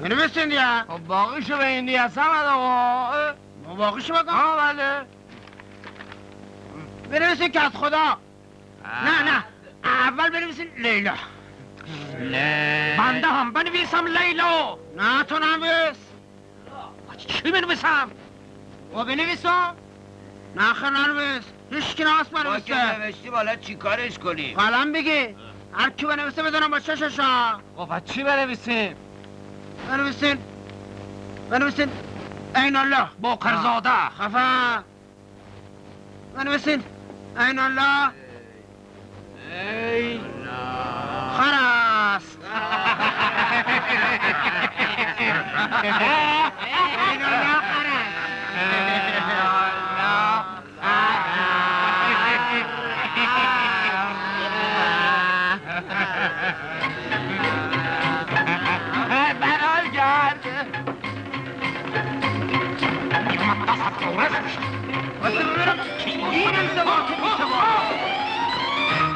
بنویسین دیگه. خب باقیشو به این دیگه سمد آقا. باقیشو بگم. بله. بنویسین که از خدا. نه اول بنویسین لیلا. بنده هم بنویسم لیلا. نه تو ننویس. چی بنویسم؟ و بنویسم. نه خیر ننویس. هیچ کی ناس ما بنویسه. که نوشتی بالا چی کارش کنیم؟ قلم بگی. هر کی بنویسه بدونم با چششا. خب چی بنویسیم؟ بنویسین عین الله باقرزاده. خفا. بنویسین عین الله ای خرس. عین الله خرس.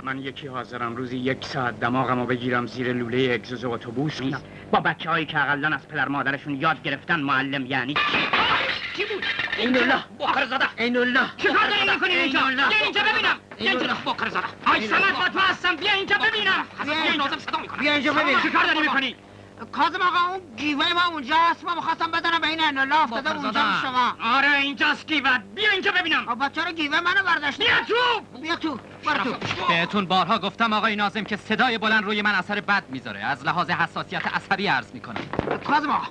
من یکی حاضرم روزی 1 ساعت دماغمو بگیرم زیر لوله اگزوز اتوبوس با بچه‌هایی که اقلن از پدر مادرشون یاد گرفتن معلم یعنی چی بود؟ عین الله باقرزاده. عین الله. چه کار داری میکنی اینجا؟ بیا اینجا ببینم. بیا اینجا باقرزاده. آی سند با تو هستم. بیا اینجا ببینم. بیا نازم صدا میکنم. بیا اینجا ببین. چه کار داری میکنی؟ کاظم آقا اون گیوه ما اونجاست. ما می‌خواستم بدنم به این عین الله افتاده اونجا شما. آره اینجاست گیوت. بیا اینجا ببینم. بچه رو گیوه منو برداشت. بیا تو. بر تو. بهتون بارها گفتم آقای ناظم که صدای بلند روی من اثر بد میذاره. از لحاظ حساسیت عصبی عرض میکنم. کاظم آقا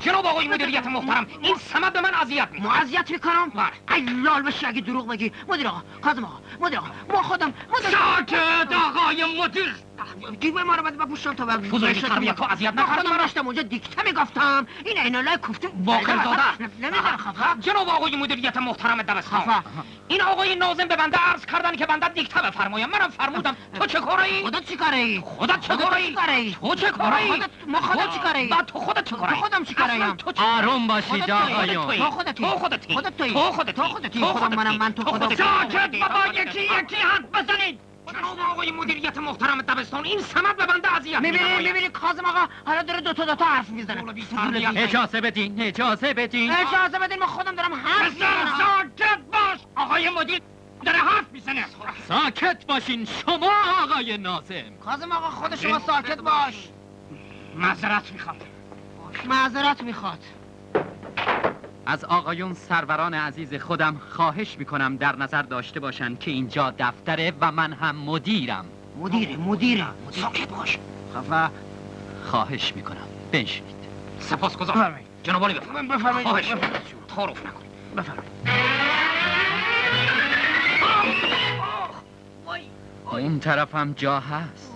جناب آقای مدیریت محترم این سمت به من اذیت میکنه. اذیت میکنم؟ ای لال بشی اگه دروغ بگی. مدیر آقا کاظم آقا مدیر آقا ما خودم ساکت آقای مدیر. گیوه ما رو بده بپوشم تا فضولی تربیت تو اذیت نکن. نکردم. خودم رشتم اونجا دیکته میگفتم. این عین الله کوفته باقرزاده. نمیذاره خفا. جناب آقای مدیریت محترم دبستان. خفا. این آقای ناظم به بنده عرض کردن که بنده دیکته بفرمایم. منم فرمودم. تو چه کارایی؟ خودت چی کاری؟ خودت چه کارایی؟ تو چه کارایی؟ ما خودت چی کاری؟ بعد تو خودت چه کارایی؟ تو خودم چی کاریم؟ آروم باشید آقایون. تو خودتی. تو خودتی. من تو خودم. ساکت بابا یکی حد بزنید. جناب آقای مدیریت محترم دبستان این سمت به بنده اذیت می‌کنه. می‌بینی کاظم آقا حالا داره دو تا حرف میزنه. اجازه بدین. من خودم دارم حرف میزنم. ساکت باش. آقای مدیر داره حرف میزنه. ساکت باشین شما آقای ناظم. کاظم آقا خود شما ساکت باش. معذرت میخواد. از آقایون سروران عزیز خودم خواهش میکنم در نظر داشته باشن که اینجا دفتره و من هم مدیرم. مدیره. ساکت باش. خفا. خواهش میکنم بنشینید. سپاسگزارم. جناب عالی بفرمایید. خواهش تعارف نکن. بفرمایید. اون طرفم جا هست.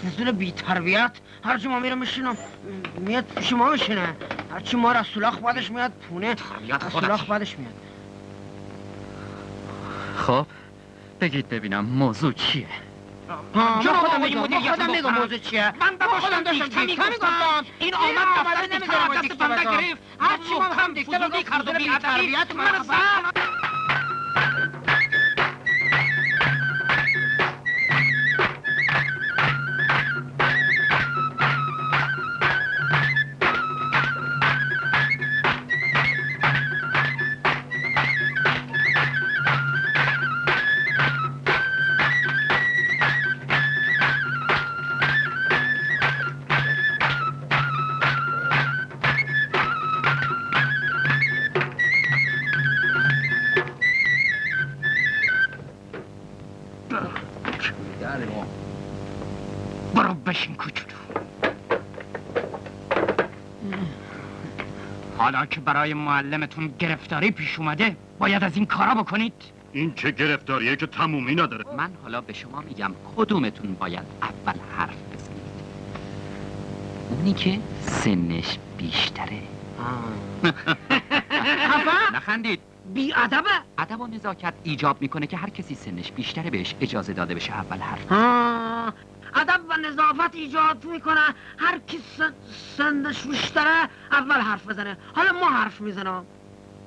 نزول بی تربیت هرچی ما میره میشینم میاد پیش ما میشینه. هرچی ما را سولاخ بعدش میاد پونه. سولاخ بعدش میاد. خب بگید ببینم موضوع چیه؟ ما خودم میگم موضوع چیه. من خودم داشتم دیکته میگفتم. این آمد نمیذاره دست بنده گرفت. هرچی ما هم دیکته فضولی کرد و بی تربیت من برو بشین کوچولو. حالا که برای معلمتون گرفتاری پیش اومده باید از این کارا بکنید. این چه گرفتاریه که تمومی نداره. من حالا به شما میگم کدومتون باید اول حرف بزنید. اونی که سنش بیشتره. نخندید. بی ادبه. ادب و نزاکت ایجاب میکنه که هر کسی سنش بیشتره بهش اجازه داده بشه اول حرف. ادب و نظافت ایجاد میکنه هر کی سنش بیشتره اول حرف بزنه. حالا ما حرف میزنم.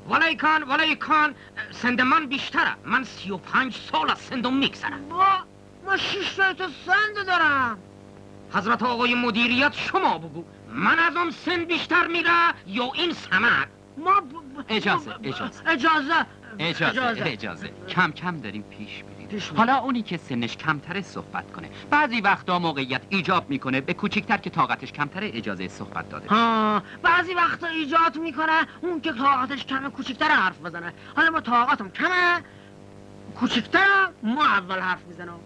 ولیکن سند من بیشتره. من 35 سال از سندم میگذرم. ما 6 تا سند دارم. حضرت آقای مدیریت شما بگو من از اون سند بیشتر میره یا این سند؟ ما اجازه کم کم داریم پیش میریم. حالا اونی که سنش کمتره صحبت کنه. بعضی وقتا موقعیت ایجاب میکنه به کوچیکتر که طاقتش کمتره اجازه صحبت داده. بعضی وقتا ایجاد میکنه اون که طاقتش کمه کوچیکتر حرف بزنه. حالا ما طاقتم کمه کوچیکتر، ما اول حرف میزنم.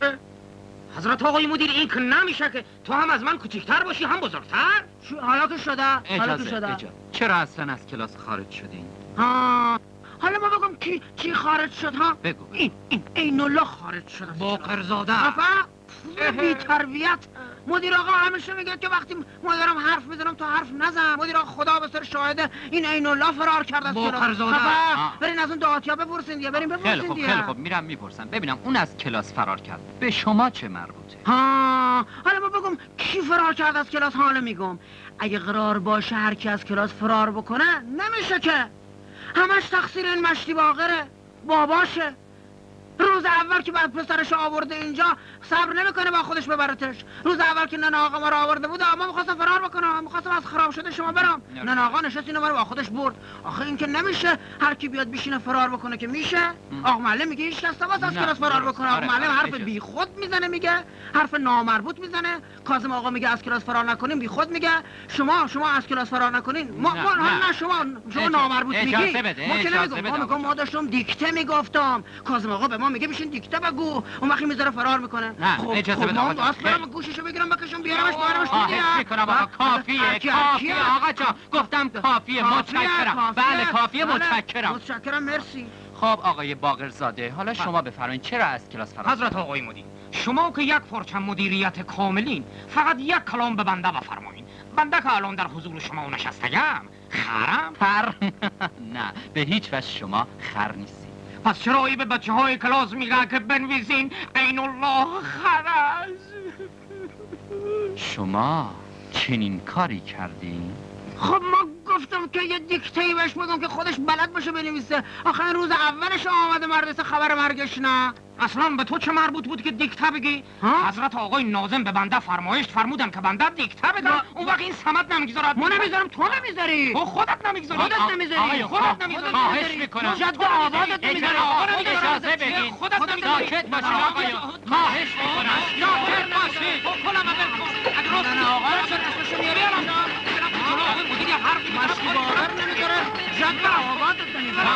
حضرت آقای مدیر این که نمیشه که تو هم از من کوچیکتر باشی هم بزرگتر. حالا که شده اجازه. چرا اصلا از کلاس خارج شدین؟ حالا ما بگم کی خارج شد ها؟ بگو. این الله خارج شد. باقرزاده. بی تربیت. مدیر آقا همیشه میگه که وقتی ما دارم حرف میزنم تو حرف نزن. مدیر آقا خدا به سر شاهده این عین الله فرار کرد از کلاس. برین از اون دهاتیا بپرسین دیگه. بریم بپرسین دیگه. خیلی خوب میرم میپرسم ببینم اون از کلاس فرار کرد به شما چه مربوطه؟ حالا ما بگم کی فرار کرد از کلاس. حالا میگم اگه قرار باشه هر کی از کلاس فرار بکنه نمیشه که همش تقصیر این مشتی باقره باباشه. روز اول که بعد پسرش آورده اینجا صبر نمیکنه با خودش ببرتش. روز اول که ننه آقا ما رو آورده بود ما میخواستم فرار بکنم، میخواستم از خراب شده شما برم. ننه آقا نشست اینو با خودش برد. آخه این که نمیشه هر کی بیاد بشینه فرار بکنه که میشه. آقا معلم میگه هیچ کس نباید از کلاس فرار بکنه. آقا معلم حرف بی خود میزنه، میگه حرف نامربوط میزنه. کاظم آقا میگه از کلاس فرار نکنیم، بی خود میگه. شما از کلاس فرار نکنین. ما نه شما نامربوط میگی. ما که نمیگم. ما داشتم دیکته میگفتم. کاظم آقا به ما میگه بشین دیکته بگو. اون وقتی میذاره فرار میکنه. اجازه بده آقا. برم گوششو بگیرم بکشم بیارمش میکنم آقا. کافیه آقا جان. گفتم کافیه. متشکرم. بله کافیه. متشکرم. مرسی. خب آقای باقرزاده حالا شما بفرمایید چرا از کلاس فرار؟ حضرت آقای مدیر شما که یک پرچم مدیریت کاملین فقط یک کلام به بنده بفرمایید. بنده که الان در حضور شما نشستم خرم؟ نه به هیچ وجه شما خر نیستی. پس چرا به بچه های کلاس میگه که بنویسین عین الله خرز؟ شما چنین کاری کردین؟ خب ما گفتم که یه دیکته‌ای بهش بگم که خودش بلد باشه بنویسه. آخه روز اولش آمده مدرسه خبر مرگش نه. اصلا به تو چه مربوط بود که دیکته بگی؟ حضرت آقای ناظم به بنده فرمایش فرمودن که بنده دیکته بگم. اون وقت این سمت نمیگذارد. ما نمیذارم. تو نمیذاری. تو خودت نمیگذاری. خودت نمیذاری. خواهش میکنم. جد آبادت نمیذاری. اجازه بدین. خودت نمیذاری. ساکت باشید آقایون. خواهش میکنم. ساکت باشید. کلم اگر نه آقا چه اسمشو میاری الان؟ مدیر حرفی مشتی باور نمیذاره. جد آبادت نمیذاره.